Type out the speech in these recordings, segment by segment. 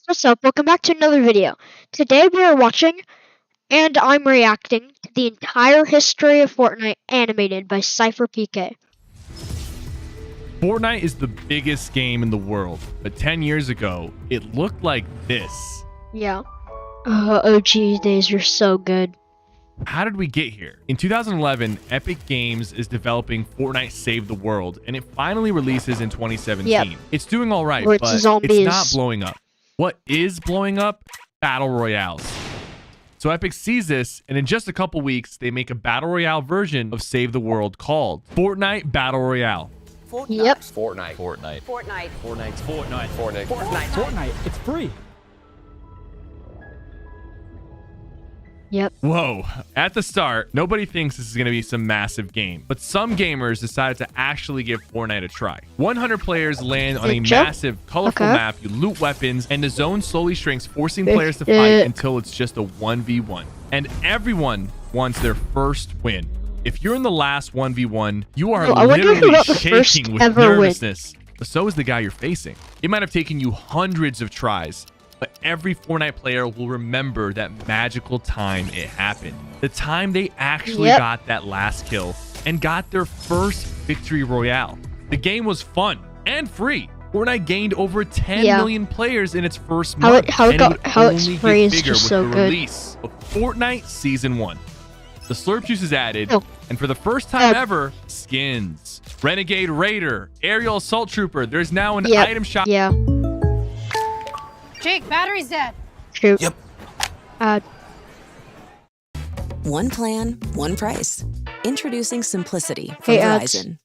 What's up? Welcome back to another video. Today we are watching, and I'm reacting to the entire history of Fortnite animated by Cypher PK. Fortnite is the biggest game in the world, but 10 years ago, it looked like this. Yeah. OG days were so good. How did we get here? In 2011, Epic Games is developing Fortnite Save the World, and it finally releases in 2017. Yep. It's doing all right, Where but it's zombies. it's not blowing up. What is blowing up? Battle Royales. So Epic sees this, and in just a couple weeks, they make a Battle Royale version of Save the World called Fortnite Battle Royale. Fortnite. Yep. Fortnite. Fortnite. Fortnite. Fortnite. Fortnite. Fortnite. Fortnite. Fortnite. It's free. Yep. Whoa. At the start, nobody thinks this is going to be some massive game, but some gamers decided to actually give Fortnite a try. 100 players land on a massive, colorful map. You loot weapons, and the zone slowly shrinks, forcing players to fight until it's just a 1v1. And everyone wants their first win. If you're in the last 1v1, you are literally shaking with nervousness. But so is the guy you're facing. It might have taken you hundreds of tries, but every Fortnite player will remember that magical time it happened. The time they actually got that last kill and got their first victory royale. The game was fun and free. Fortnite gained over 10 million players in its first month, and it's free is just so good. Release of Fortnite Season 1. The slurp juice is added, and for the first time ever, skins. Renegade Raider, Aerial Assault Trooper. There's now an item shop. Yeah. Jake, battery's dead. True. Yep. One plan, one price. Introducing Simplicity from Hey, Verizon.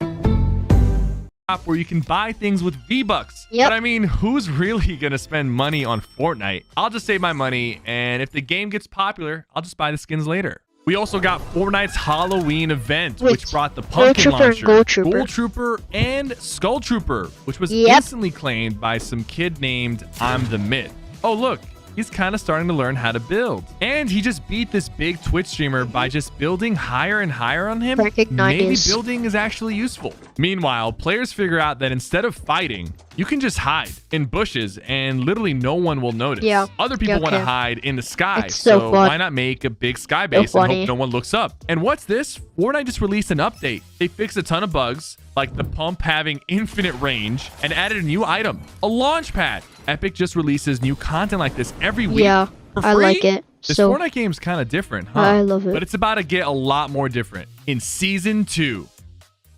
Where you can buy things with V-Bucks. Yep. But I mean, who's really going to spend money on Fortnite? I'll just save my money, and if the game gets popular, I'll just buy the skins later. We also got Fortnite's Halloween event, which brought the Pumpkin Launcher, Gold Trooper, and Skull Trooper, which was instantly claimed by some kid named I'm the Myth. Oh, look, he's kind of starting to learn how to build. And he just beat this big Twitch streamer by just building higher and higher on him. Maybe building is actually useful. Meanwhile, players figure out that instead of fighting, you can just hide in bushes and literally no one will notice. Other people want to hide in the sky, so why not make a big sky base and hope no one looks up? And what's this? Fortnite just released an update. They fixed a ton of bugs, like the pump having infinite range, and added a new item, a launch pad. Epic just releases new content like this every week. Yeah, I like it. This Fortnite game's kind of different, huh? I love it. But it's about to get a lot more different in Season 2.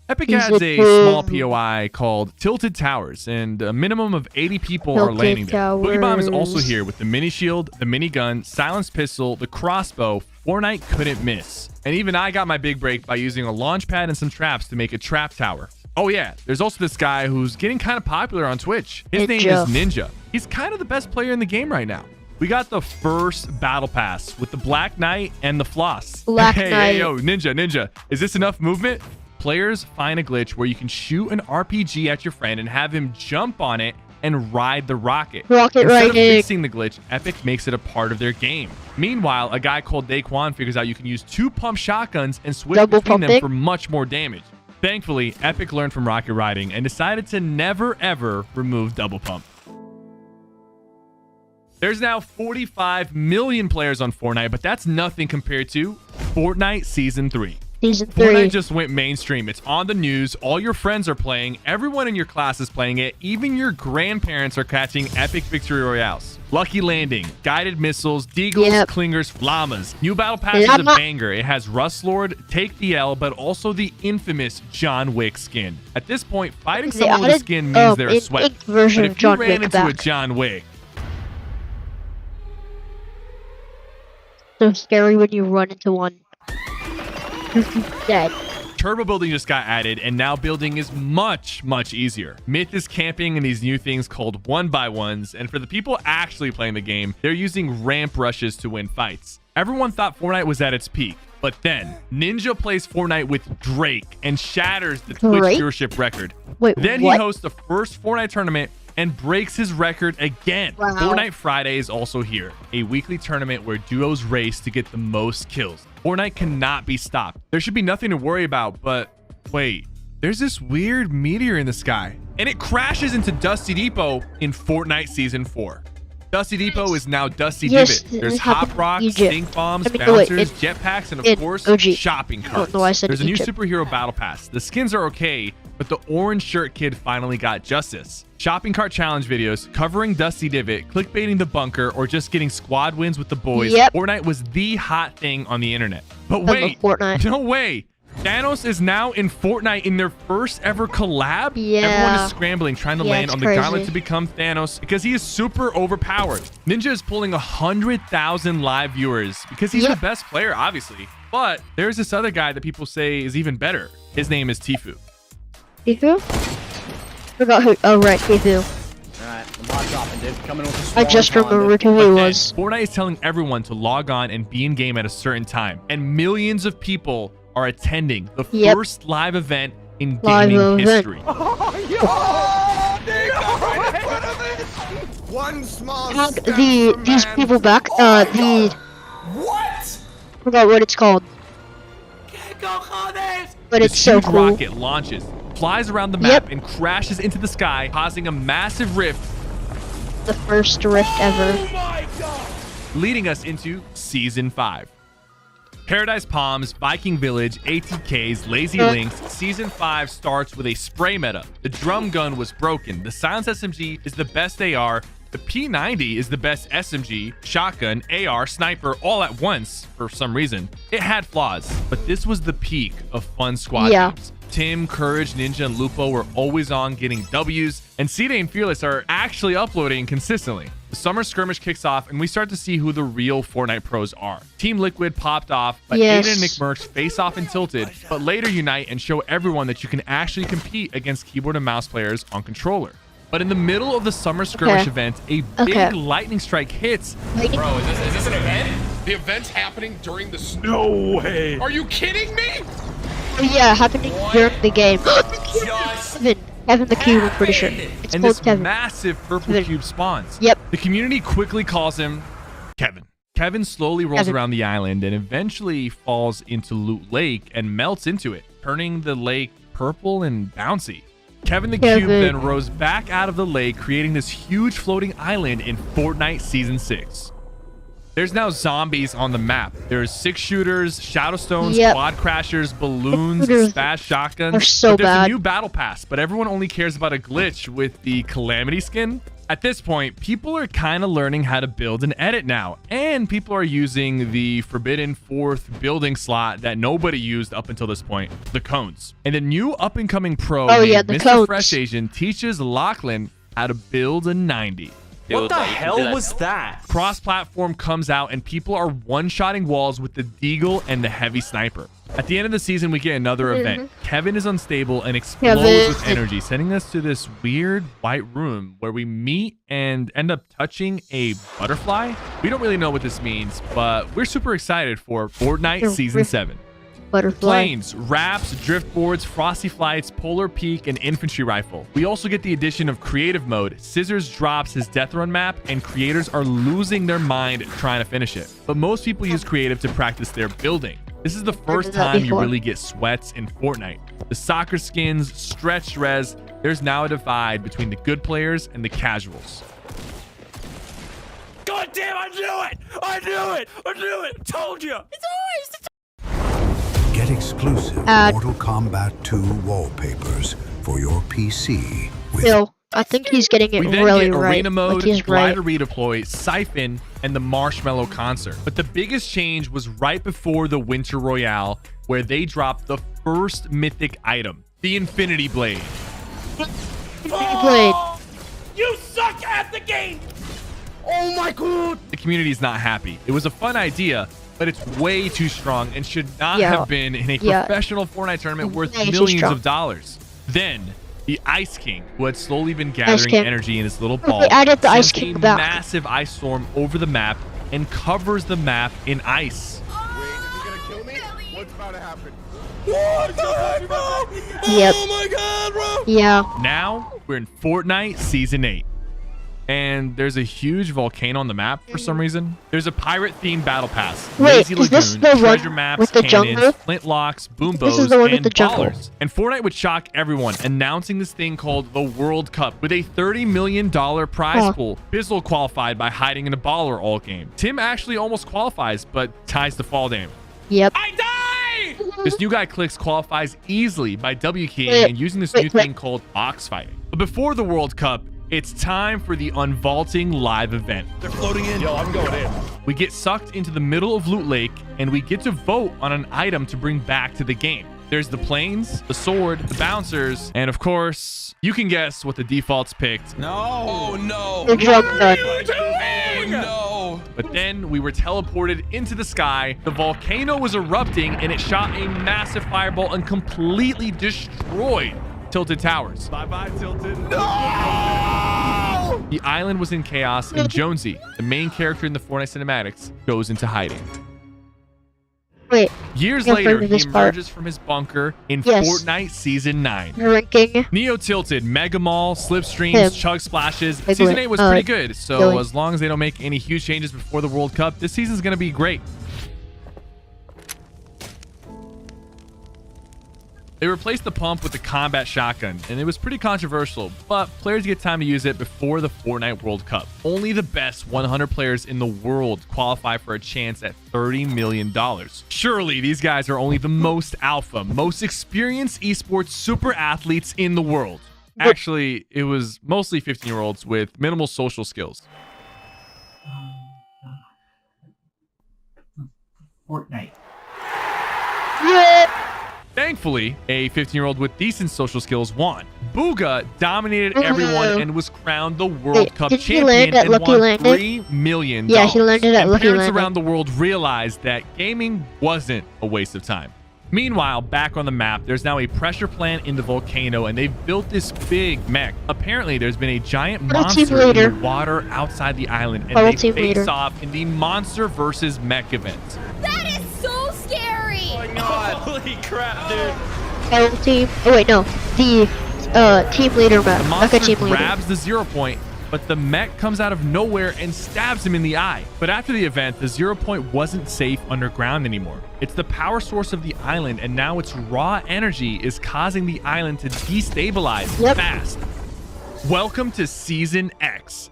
Epic has a small POI called Tilted Towers, and a minimum of 80 people are landing there. Boogie Bomb is also here with the mini shield, the minigun, silenced pistol, the crossbow. Fortnite couldn't miss. And even I got my big break by using a launch pad and some traps to make a trap tower. Oh yeah, there's also this guy who's getting kind of popular on Twitch. His name is Ninja. He's kind of the best player in the game right now. We got the first battle pass with the Black Knight and the Floss. Hey, yo, Ninja, is this enough movement? Players find a glitch where you can shoot an RPG at your friend and have him jump on it and ride the rocket. Instead of fixing the glitch, Epic makes it a part of their game. Meanwhile, a guy called Daquan figures out you can use 2 pump shotguns and switch between them for much more damage. Thankfully, Epic learned from rocket riding and decided to never ever remove double pump. There's now 45 million players on Fortnite, but that's nothing compared to Fortnite Season 3. Fortnite just went mainstream. It's on the news. All your friends are playing. Everyone in your class is playing it. Even your grandparents are catching epic victory royales. Lucky Landing, guided missiles, deagles, clingers, llamas. New battle pass is a banger. It has Rust Lord, Take the L, but also the infamous John Wick skin. At this point, fighting someone with a skin means they're a sweat. But if you ran into a John Wick, so scary when you run into one. Dead. Turbo building just got added, and now building is much easier. Myth is camping in these new things called 1x1s, and for the people actually playing the game, they're using ramp rushes to win fights. Everyone thought Fortnite was at its peak, but then Ninja plays Fortnite with Drake and shatters the Twitch viewership record. Then he hosts the first Fortnite tournament and breaks his record again. Fortnite Friday is also here, a weekly tournament where duos race to get the most kills. Fortnite cannot be stopped. There should be nothing to worry about, but wait, there's this weird meteor in the sky, and it crashes into Dusty Depot in Fortnite Season 4. Dusty Depot is now Dusty Yes, Divot. There's this hop happened in rocks, Egypt. stink bombs, I mean, no, wait, bouncers, in- jetpacks, and of in course, OG. shopping I carts. don't know why I said There's a new Egypt. superhero battle pass. The skins are okay, but the orange shirt kid finally got justice. Shopping cart challenge videos, covering Dusty Divot, clickbaiting the bunker, or just getting squad wins with the boys. Yep. Fortnite was the hot thing on the internet. But I love wait, Fortnite. no way. Thanos is now in Fortnite in their first ever collab. Yeah. Everyone is scrambling, trying to Yeah, land it's on the crazy. gauntlet to become Thanos because he is super overpowered. Ninja is pulling 100,000 live viewers because he's Yep. the best player, obviously. But there's this other guy that people say is even better. His name is Tfue. Tfue? Forgot who. Oh, right, Tfue. Alright, I'm hot dropping, dude. Coming with the I swarm just calendar. remembered who he But then, was. Fortnite is telling everyone to log on and be in game at a certain time, and millions of people are attending the Yep. first live event in Live gaming event. history. One small Add step for these man. people back. What? Forgot what it's called. But This it's so huge cool. rocket launches, flies around the Yep. map, and crashes into the sky, causing a massive rift, The first rift ever. leading us into Season 5. Paradise Palms, Viking Village, ATKs, Lazy Links, Season 5 starts with a spray meta. The drum gun was broken. The Silence SMG is the best AR. The P90 is the best SMG, shotgun, AR, sniper, all at once for some reason. It had flaws, but this was the peak of fun squad Yeah. games. Tim, Courage, Ninja, and Lupo were always on getting W's, and C-Day and Fearless are actually uploading consistently. The summer skirmish kicks off, and we start to see who the real Fortnite pros are. Team Liquid popped off, but Yes. Aiden and McMurch face off in Tilted, but later unite and show everyone that you can actually compete against keyboard and mouse players on controller. But in the middle of the summer skirmish Okay. event, a big Okay. lightning strike hits. Lightning- Bro, is this an event? The event's happening during the snow. No way. Are you kidding me? Oh, yeah, happening during the game. Just Kevin the Cube, I'm pretty sure. It's And called this Kevin. massive purple Kevin. cube spawns. Yep. The community quickly calls him Kevin. Kevin slowly rolls Kevin. around the island and eventually falls into Loot Lake and melts into it, turning the lake purple and bouncy. Kevin the Cube Kevin. then rose back out of the lake, creating this huge floating island in Fortnite Season 6. There's now zombies on the map. There's 6-shooters, Shadowstones, Yep. quad crashers, balloons, Shooters fast shotguns. are so But there's bad. a new battle pass, but everyone only cares about a glitch with the Calamity skin. At this point, people are kind of learning how to build and edit now, and people are using the forbidden 4th building slot that nobody used up until this point, the cones. And the new up-and-coming pro Oh, named yeah, the Mr. cones. Fresh Asian teaches Lachlan how to build a 90. What the hell was that? Cross-platform comes out and people are one-shotting walls with the Deagle and the Heavy Sniper. At the end of the season, we get another event. Kevin is unstable and explodes with Kevin. energy, sending us to this weird white room where we meet and end up touching a butterfly. We don't really know what this means, but we're super excited for Fortnite Season 7. Butterfly. Planes, rafts, driftboards, frosty flights, polar peak, and infantry rifle. We also get the addition of creative mode. Scissors drops his death run map, and creators are losing their mind trying to finish it. But most people use creative to practice their building. This is the first did that time you before. really get sweats in Fortnite. The soccer skins, stretched res, there's now a divide between the good players and the casuals. God damn, I knew it! I knew it! I knew it! Told you! It's always Get exclusive Add. Mortal Kombat 2 wallpapers for your PC with Still, I think he's getting it We then really get right. arena mode, Like he's right. glider redeploy, siphon, and the marshmallow concert. But the biggest change was right before the Winter Royale, where they dropped the first mythic item, the Infinity Blade. He played. You suck at the game! Oh my god! The community is not happy. It was a fun idea, but it's way too strong and should not Yeah. have been in a Yeah. professional Fortnite tournament worth Way too millions strong. of dollars. Then, the Ice King, who had slowly been gathering King. energy in his little They ball, added the sends Ice King a back. massive ice storm over the map and covers the map in ice. Wait, is he gonna kill me? What's about to happen? What the heck, bro? Yep. Oh my god, bro! Yeah. Now, we're in Fortnite Season 8. and there's a huge volcano on the map for some reason. There's a pirate-themed battle pass, Wait, lazy is this lagoon, the one treasure maps, with the cannons, jungle? flintlocks, boom This is bows, the one with and the jungle. ballers. And Fortnite would shock everyone, announcing this thing called the World Cup with a $30 million prize pool. Bizzle qualified by hiding in a baller all game. Tim actually almost qualifies, but ties the fall damage. Yep. I die! This new guy Clicks qualifies easily by W keying and using this new thing called box fighting. But before the World Cup, it's time for the Unvaulting live event. They're floating in. Yo, I'm going in. We get sucked into the middle of Loot Lake, and we get to vote on an item to bring back to the game. There's the planes, the sword, the bouncers, and of course, you can guess what the defaults picked. No. Oh no. The drum gun. Oh no. But then we were teleported into the sky, the volcano was erupting, and it shot a massive fireball and completely destroyed Tilted Towers. Bye-bye, Tilted. The island was in chaos, and Jonesy, the main character in the Fortnite cinematics, goes into hiding. Wait, Years Yeah, later, for he this part. emerges from his bunker in Yes. Fortnite Season 9. ranking. Neo Tilted, Mega Mall, Slipstreams, Him. Chug Splashes. Big Season win. 8 was pretty good, so Billy. as long as they don't make any huge changes before the World Cup, this season's going to be great. They replaced the pump with the combat shotgun, and it was pretty controversial, but players get time to use it before the Fortnite World Cup. Only the best 100 players in the world qualify for a chance at $30 million. Surely these guys are only the most alpha, most experienced esports super athletes in the world. Actually, it was mostly 15-year-olds with minimal social skills. Fortnite. Yeah. Thankfully, a 15-year-old with decent social skills won. Booga dominated everyone and was crowned the World Wait, Cup did he champion land at and Lucky won Landing? $3 million. Yeah, he landed at And Lucky parents Landing. around the world realized that gaming wasn't a waste of time. Meanwhile, back on the map, there's now a pressure plant in the volcano, and they've built this big mech. Apparently, there's been a giant What a team monster in leader. the water outside the island, and What a they team face leader. off in the Monster versus Mech event. That is so scary! Oh my god. Holy crap, dude. Battle team. Oh wait, no. The team leader map. The Like a monster team leader. grabs the 0 point, but the mech comes out of nowhere and stabs him in the eye. But after the event, the 0 point wasn't safe underground anymore. It's the power source of the island, and now its raw energy is causing the island to destabilize fast. Welcome to Season X.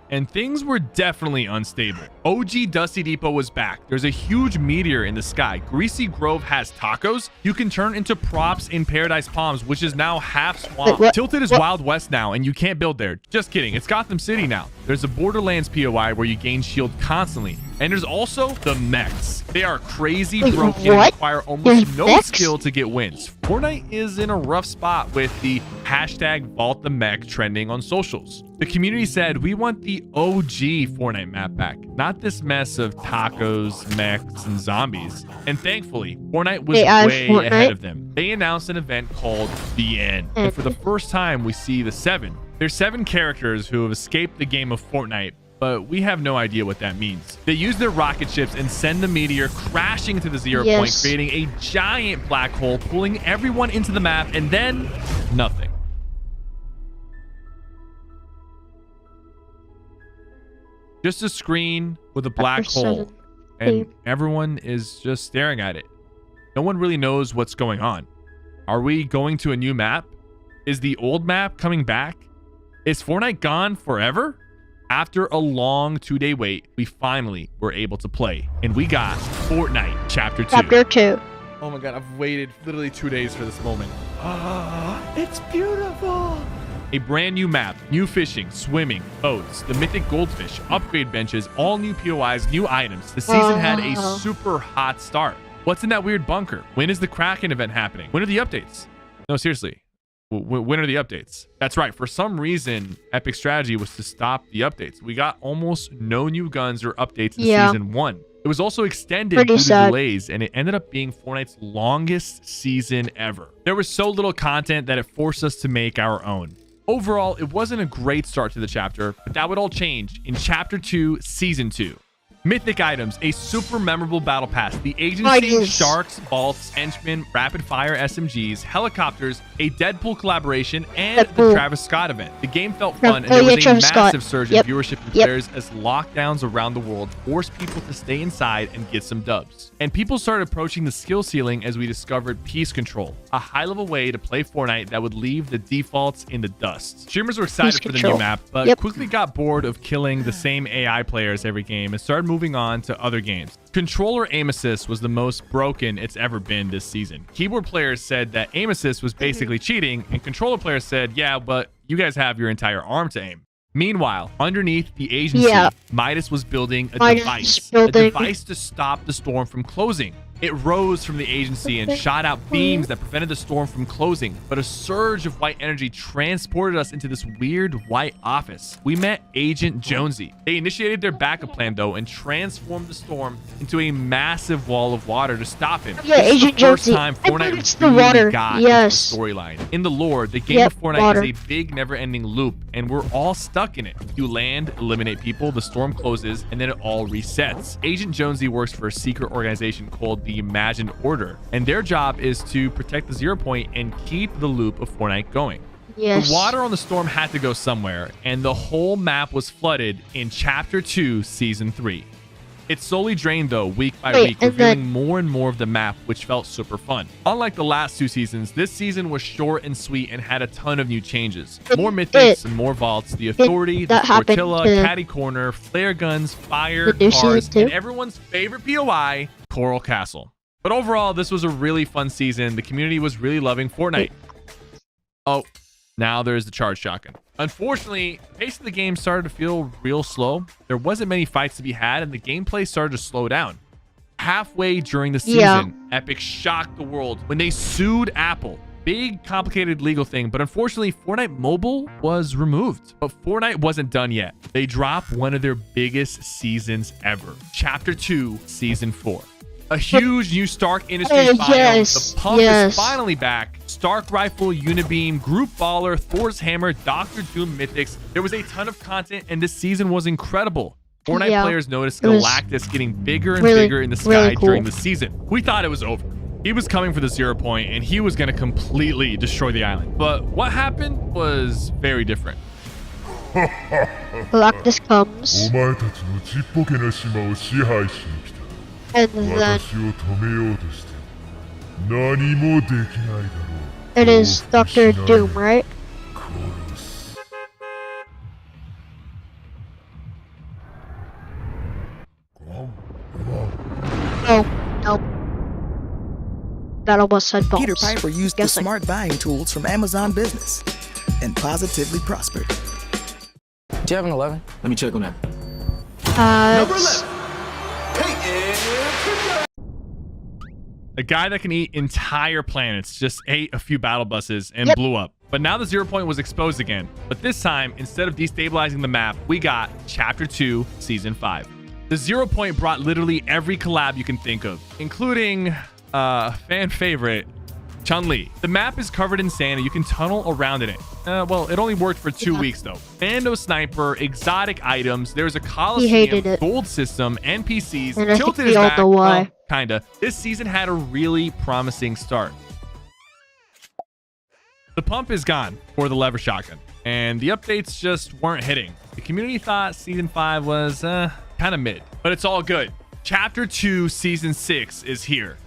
And things were definitely unstable. OG Dusty Depot was back. There's a huge meteor in the sky. Greasy Grove has tacos. You can turn into props in Paradise Palms, which is now half swamp. Wait, what? Tilted is Wild West now, and you can't build there. Just kidding. It's Gotham City now. There's a Borderlands POI where you gain shield constantly. And there's also the mechs. They are crazy Wait, broken and what? require almost There's no mechs? skill to get wins. Fortnite is in a rough spot with the hashtag Vault the Mech trending on socials. The community said, we want the OG Fortnite map back, not this mess of tacos, mechs, and zombies. And thankfully, Fortnite was They added way Fortnite? ahead of them. They announced an event called The End. And for the first time, we see the 7. There's 7 characters who have escaped the game of Fortnite, but we have no idea what that means. They use their rocket ships and send the meteor crashing to the 0 point, Yes. creating a giant black hole, pulling everyone into the map, and then nothing. Just a screen with a black Chapter hole, 7 and theme. everyone is just staring at it. No one really knows what's going on. Are we going to a new map? Is the old map coming back? Is Fortnite gone forever? After a long 2-day wait, we finally were able to play, and we got Fortnite Chapter 2. Chapter 2. Oh my god, I've waited literally 2 days for this moment. It's beautiful. A brand new map, new fishing, swimming, boats, the mythic goldfish, upgrade benches, all new POIs, new items. The season had a Wow. super hot start. What's in that weird bunker? When is the Kraken event happening? When are the updates? No, seriously. When are the updates? That's right. For some reason, Epic strategy was to stop the updates. We got almost no new guns or updates in Yeah. season 1. It was also extended Pretty due to sad. delays, and it ended up being Fortnite's longest season ever. There was so little content that it forced us to make our own. Overall, it wasn't a great start to the chapter, but that would all change in Chapter 2, Season 2. Mythic items, a super memorable battle pass, the agency, sharks, vaults, henchmen, rapid fire SMGs, helicopters, a Deadpool collaboration, and the Travis Scott event. The game felt fun, and there was a massive surge in viewership and players as lockdowns around the world forced people to stay inside and get some dubs. And people started approaching the skill ceiling as we discovered Peace Control, a high-level way to play Fortnite that would leave the defaults in the dust. Streamers were excited for the new map, but quickly got bored of killing the same AI players every game and started moving on to other games. Controller aim assist was the most broken it's ever been this season. Keyboard players said that aim assist was basically cheating, and controller players said, yeah, but you guys have your entire arm to aim. Meanwhile, underneath the agency, Midas was building a device to stop the storm from closing. It rose from the agency and shot out beams that prevented the storm from closing, but a surge of white energy transported us into this weird white office. We met Agent Jonesy. They initiated their backup plan though and transformed the storm into a massive wall of water to stop him. Yeah, Agent Jonesy. Time Fortnite it's the water. Got the storyline. In the lore, the game of Fortnite is a big never-ending loop, and we're all stuck in it. You land, eliminate people, the storm closes, and then it all resets. Agent Jonesy works for a secret organization called the Imagined Order, and their job is to protect the 0 point and keep the loop of Fortnite going. The water on the storm had to go somewhere, and the whole map was flooded in Chapter 2, Season 3. It slowly drained though, week by week, revealing more and more of the map, which felt super fun. Unlike the last 2 seasons, this season was short and sweet and had a ton of new changes. More mythics and more vaults, the Authority, the Sportilla, Caddy Corner, flare guns, fire, cars, and everyone's favorite POI, Coral Castle. But overall, this was a really fun season. The community was really loving Fortnite. Oh, now there's the charge shotgun. Unfortunately, the pace of the game started to feel real slow. There wasn't many fights to be had, and the gameplay started to slow down. Halfway during the season, Epic shocked the world when they sued Apple. Big, complicated legal thing, but unfortunately, Fortnite Mobile was removed. But Fortnite wasn't done yet. They dropped one of their biggest seasons ever. Chapter 2, Season 4. A huge new Stark Industries biome. The pump is finally back. Stark Rifle, Unibeam, Group Baller, Thor's Hammer, Doctor Doom Mythics. There was a ton of content, and this season was incredible. Fortnite players noticed Galactus getting bigger and bigger in the sky during the season. We thought it was over. He was coming for the 0 point, and he was going to completely destroy the island. But what happened was very different. Galactus comes. And then it is Dr. Doom, right? Oh, no. Battle bus had bombs. Peter Piper used the smart buying tools from Amazon Business and positively prospered. Do you have an 11? Let me check on that. Number 11. A guy that can eat entire planets just ate a few battle buses and blew up. But now the 0 point was exposed again. But this time, instead of destabilizing the map, we got Chapter 2, Season 5. The 0 point brought literally every collab you can think of, including fan favorite, Chun-Li. The map is covered in sand and you can tunnel around in it. Well, it only worked for 2 weeks though. Bando sniper, exotic items, there's a Coliseum, gold system, NPCs, and tilted his back. Well, kinda. This season had a really promising start. The pump is gone for the lever shotgun, and the updates just weren't hitting. The community thought Season 5 was kind of mid, but it's all good. Chapter 2, Season 6 is here.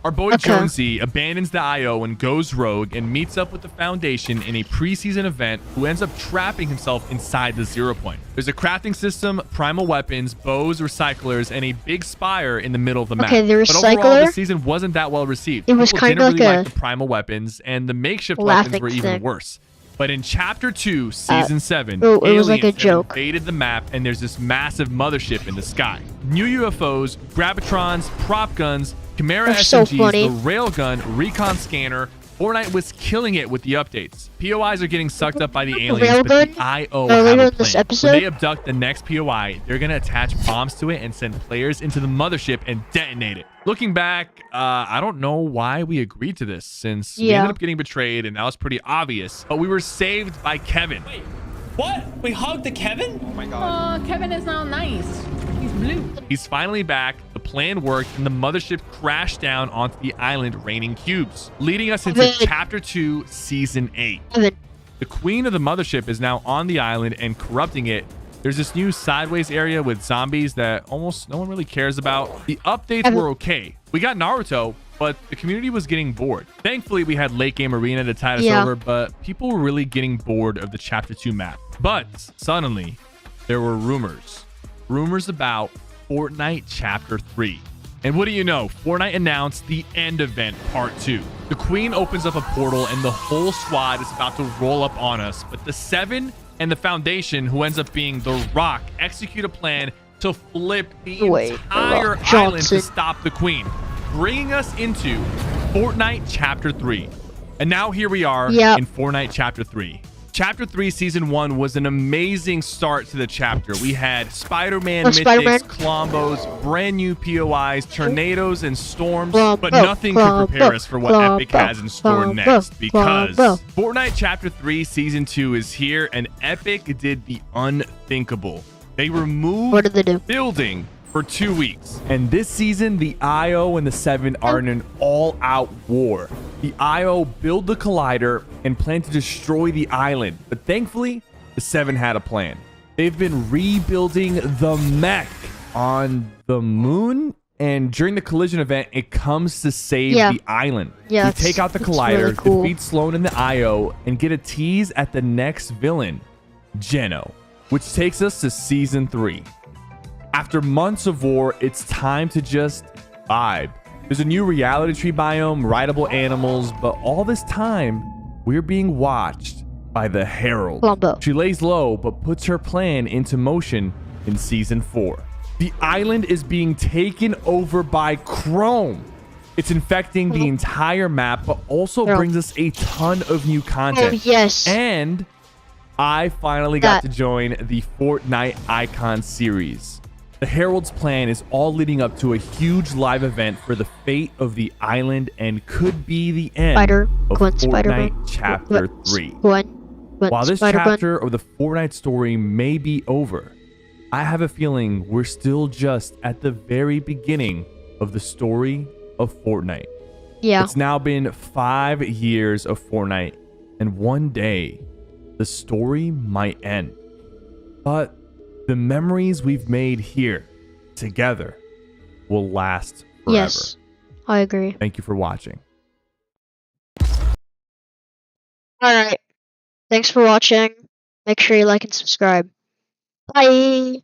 Our boy Jonesy abandons the IO and goes rogue and meets up with the Foundation in a preseason event, who ends up trapping himself inside the 0 point. There's a crafting system, primal weapons, bows, recyclers, and a big spire in the middle of the map. Okay, the recycler. But overall, the season wasn't that well received. It was kind of like the primal weapons, and the makeshift weapons were even worse. But in Chapter 2, Season 7, it was like a joke. Invaded the map, and there's this massive mothership in the sky. New UFOs, gravitrons, prop guns, Chimera SMGs, the railgun, recon scanner. Fortnite was killing it with the updates. POIs are getting sucked up by the aliens, but the IO have a plan. When they abduct the next POI, they're going to attach bombs to it and send players into the mothership and detonate it. Looking back, I don't know why we agreed to this, since we ended up getting betrayed, and that was pretty obvious. But we were saved by Kevin. Wait, what? We hugged the Kevin? Oh my god. Kevin is now nice. He's He's finally back, the plan worked, and the mothership crashed down onto the island raining cubes, leading us into Chapter 2, Season 8. The queen of the mothership is now on the island and corrupting it. There's this new sideways area with zombies that almost no one really cares about. The updates were okay. We got Naruto, but the community was getting bored. Thankfully, we had Late Game Arena to tide us over, but people were really getting bored of the Chapter 2 map. But suddenly, there were rumors about Fortnite Chapter 3. And what do you know? Fortnite announced the End Event Part 2. The Queen opens up a portal and the whole squad is about to roll up on us. But the Seven and the Foundation, who ends up being The Rock, execute a plan to flip the entire island to stop the Queen, bringing us into Fortnite Chapter 3. And now here we are in Fortnite Chapter 3. Chapter 3 Season 1 was an amazing start to the chapter. We had Spider-Man mythics, Clombos, brand new POIs, tornadoes, and storms, but nothing could prepare us for what Epic has in store next, because Fortnite Chapter 3 Season 2 is here, and Epic did the unthinkable. They removed building for 2 weeks. And this season, the IO and the Seven are in an all-out war. The IO build the collider and plan to destroy the island. But thankfully, the Seven had a plan. They've been rebuilding the mech on the moon, and during the collision event, it comes to save the island. We take out the collider, defeat Sloan and the IO, and get a tease at the next villain, Geno, which takes us to Season 3. After months of war, it's time to just vibe. There's a new reality tree biome, rideable animals, but all this time, we're being watched by the Herald. She lays low, but puts her plan into motion in Season 4. The island is being taken over by Chrome. It's infecting the entire map, but also brings us a ton of new content. And I finally got to join the Fortnite Icon series. The Herald's plan is all leading up to a huge live event for the fate of the island and could be the end of Fortnite Chapter 3. While this chapter of the Fortnite story may be over, I have a feeling we're still just at the very beginning of the story of Fortnite. It's now been 5 years of Fortnite, and one day, the story might end. But the memories we've made here together will last forever. Yes, I agree. Thank you for watching. Alright, thanks for watching. Make sure you like and subscribe. Bye!